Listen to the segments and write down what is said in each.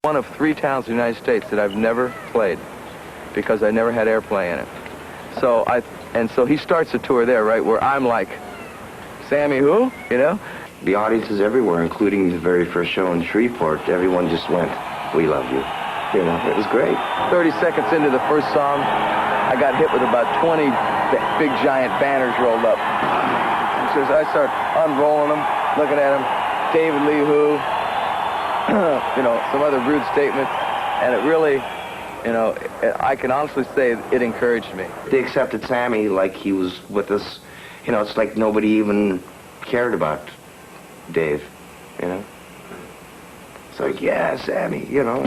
one of 3 towns in the United States that I've never played because I never had airplay in it. So he starts the tour there, right, where I'm like, Sammy who? You know? The audiences everywhere, including the very first show in Shreveport, everyone just went, "We love you." You know, it was great. 30 seconds into the first song, I got hit with about 20 big giant banners rolled up. So I start unrolling them, looking at them, David Lee Who, you know, some other rude statements, and it really, you know, I can honestly say it encouraged me. They accepted Sammy like he was with us. You know, it's like nobody even cared about Dave, you know? It's like, yeah, Sammy, you know.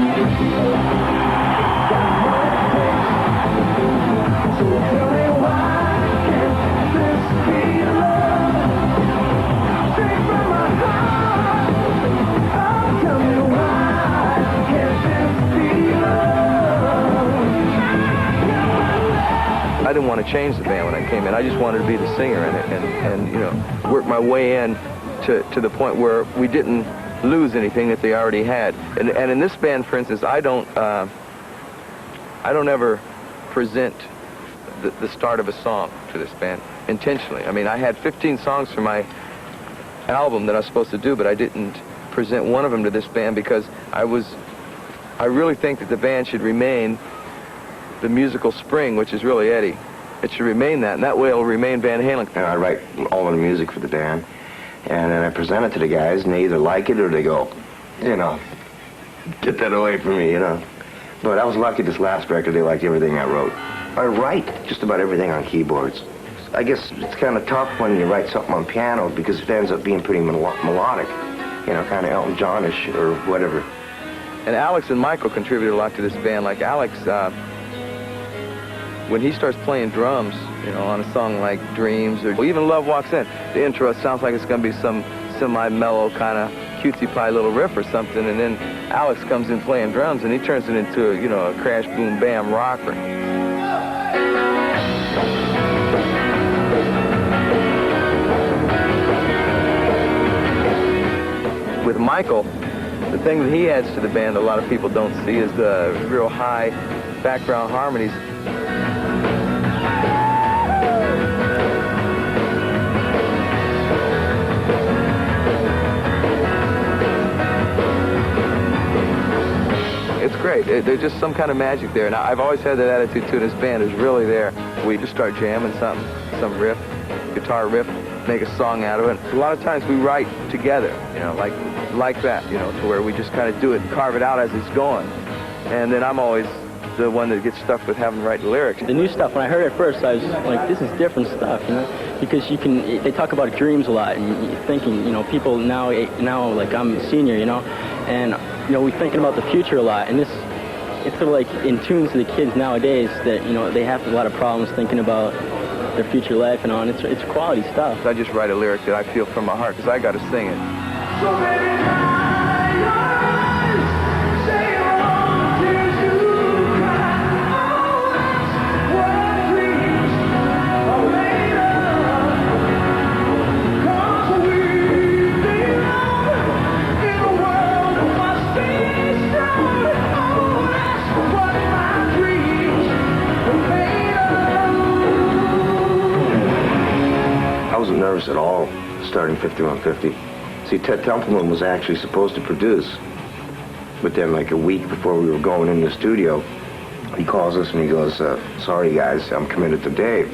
I didn't want to change the band when I came in. I just wanted to be the singer in it and you know, work my way in to the point where we didn't lose anything that they already had. And in this band, for instance, I don't ever present the start of a song to this band intentionally. I mean, I had 15 songs for my album that I was supposed to do, but I didn't present one of them to this band because I really think that the band should remain the musical spring, which is really Eddie. It should remain that, and that way it'll remain Van Halen. And I write all of the music for the band, and then I present it to the guys, and they either like it or they go, you know, get that away from me, you know. But I was lucky this last record, they liked everything I wrote. I write just about everything on keyboards. I guess it's kind of tough when you write something on piano because it ends up being pretty melodic, you know, kind of Elton John-ish or whatever. And Alex and Michael contributed a lot to this band. Like Alex, when he starts playing drums, you know, on a song like Dreams or even Love Walks In, the intro sounds like it's going to be some semi-mellow kind of cutesy pie little riff or something, and then Alex comes in playing drums and he turns it into, you know, a crash boom bam rocker. With Michael, the thing that he adds to the band a lot of people don't see is the real high background harmonies. It's great. There's just some kind of magic there. Now, I've always had that attitude too, and this band is really there. We just start jamming something, some riff, guitar riff, make a song out of it. A lot of times we write together, you know, like that, you know, to where we just kind of do it, carve it out as it's going. And then I'm always the one that gets stuck with having to write the lyrics. The new stuff, when I heard it first, I was like, this is different stuff, you know, because they talk about dreams a lot, and you're thinking, you know, people now, like I'm a senior, you know, and, you know, we're thinking about the future a lot, and it's sort of like in tune to the kids nowadays that, you know, they have a lot of problems thinking about their future life and on. It's quality stuff. I just write a lyric that I feel from my heart, because I got to sing it. So I wasn't nervous at all starting 5150. See, Ted Templeman was actually supposed to produce, but then like a week before we were going in the studio, he calls us and he goes, sorry guys, I'm committed to Dave.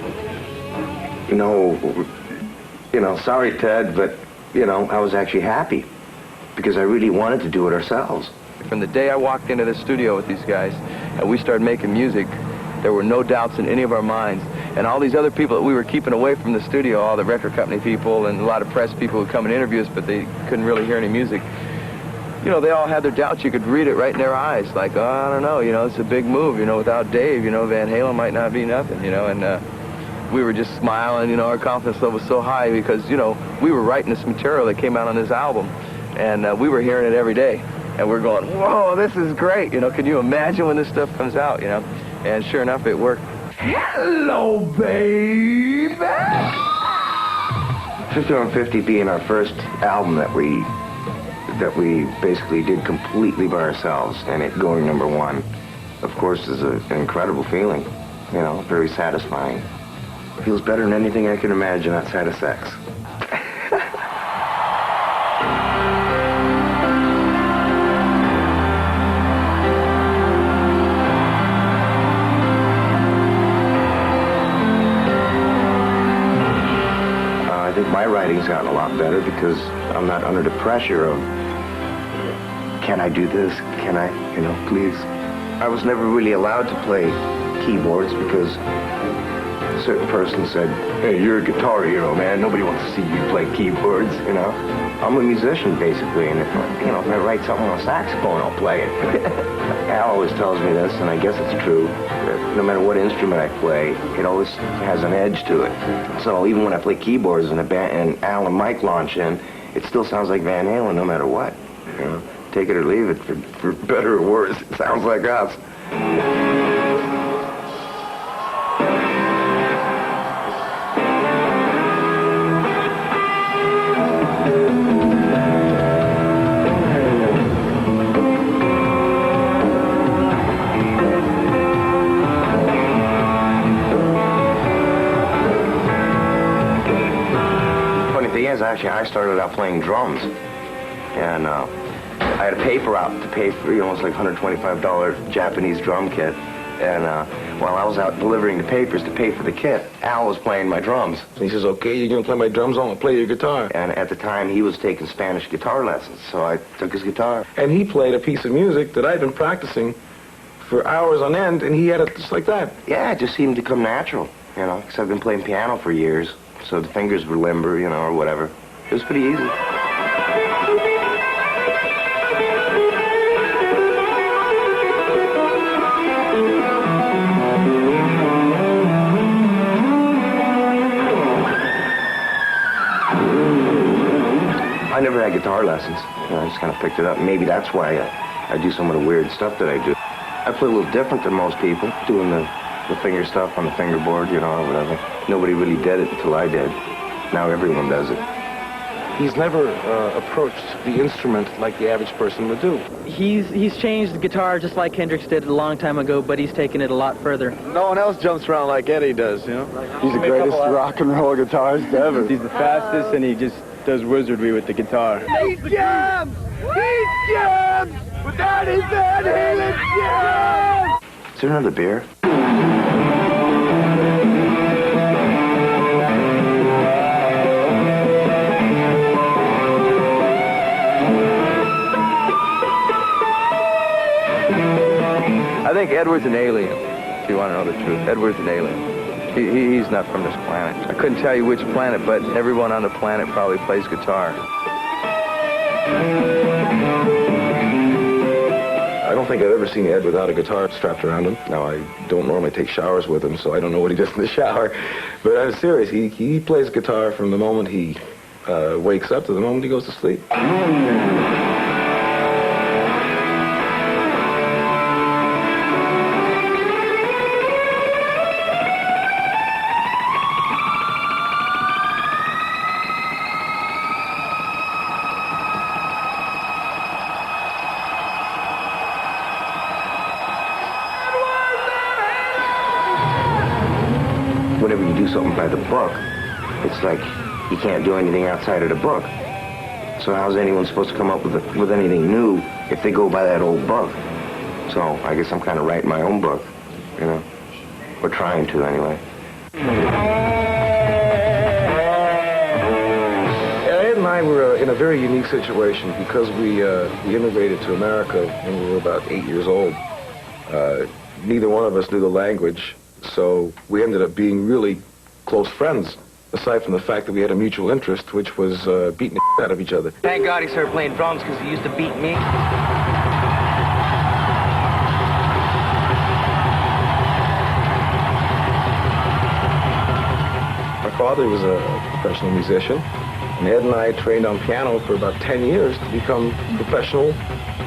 You know, sorry Ted, but, you know, I was actually happy because I really wanted to do it ourselves. From the day I walked into the studio with these guys and we started making music, there were no doubts in any of our minds. And all these other people that we were keeping away from the studio, all the record company people and a lot of press people who come and interview us, but they couldn't really hear any music, you know, they all had their doubts. You could read it right in their eyes, like, oh, I don't know, you know, it's a big move, you know, without Dave, you know, Van Halen might not be nothing, you know, and we were just smiling, you know, our confidence level was so high because, you know, we were writing this material that came out on this album, and we were hearing it every day, and we're going, whoa, this is great, you know, can you imagine when this stuff comes out, you know, and sure enough, it worked. Hello, baby! 5150 being our first album that we that we basically did completely by ourselves, and it going #1, of course, is an incredible feeling. You know, very satisfying. Feels better than anything I can imagine outside of sex. I think my writing's gotten a lot better because I'm not under the pressure of, can I do this? Can I, please? I was never really allowed to play keyboards because a certain person said, hey, you're a guitar hero, man. Nobody wants to see you play keyboards, I'm a musician, basically, and if I write something on a saxophone, I'll play it. Al always tells me this, and I guess it's true, that no matter what instrument I play, it always has an edge to it. So even when I play keyboards and and Al and Mike launch in, it still sounds like Van Halen no matter what. Take it or leave it, for better or worse, it sounds like us. Actually, I started out playing drums, and I had a paper out to pay for, it's like $125 Japanese drum kit, and while I was out delivering the papers to pay for the kit, Al was playing my drums. And he says, okay, you're going to play my drums, I'm going to play your guitar. And at the time, he was taking Spanish guitar lessons, so I took his guitar. And he played a piece of music that I'd been practicing for hours on end, and he had it just like that. Yeah, it just seemed to come natural, because I've been playing piano for years, so the fingers were limber, or whatever. It was pretty easy. I never had guitar lessons. I just kind of picked it up. Maybe that's why I do some of the weird stuff that I do. I play a little different than most people, doing the finger stuff on the fingerboard, or whatever. Nobody really did it until I did. Now everyone does it. He's never approached the instrument like the average person would do. He's changed the guitar just like Hendrix did a long time ago, but he's taken it a lot further. No one else jumps around like Eddie does, He's the greatest rock and roll guitarist ever. He's the fastest, and he just does wizardry with the guitar. He jams! He jams! But that is Van Halen jams! Is there another beer? I think Edward's an alien, if you want to know the truth. Edward's an alien. He's not from this planet. I couldn't tell you which planet, but everyone on the planet probably plays guitar. I don't think I've ever seen Ed without a guitar strapped around him. Now, I don't normally take showers with him, so I don't know what he does in the shower. But I'm serious. He plays guitar from the moment he wakes up to the moment he goes to sleep. Whenever you do something by the book, it's like you can't do anything outside of the book. So how's anyone supposed to come up with anything new if they go by that old book? So I guess I'm kind of writing my own book, or trying to anyway. Ed and I were in a very unique situation because we immigrated to America when we were about 8 years old. Neither one of us knew the language. So we ended up being really close friends, aside from the fact that we had a mutual interest, which was beating the out of each other. Thank God he started playing drums because he used to beat me. My father was a professional musician, and Ed and I trained on piano for about 10 years to become professional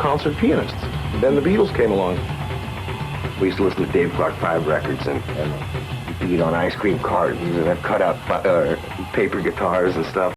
concert pianists. And then the Beatles came along. We used to listen to Dave Clark 5 records and beat on ice cream cartons and have cut out paper guitars and stuff.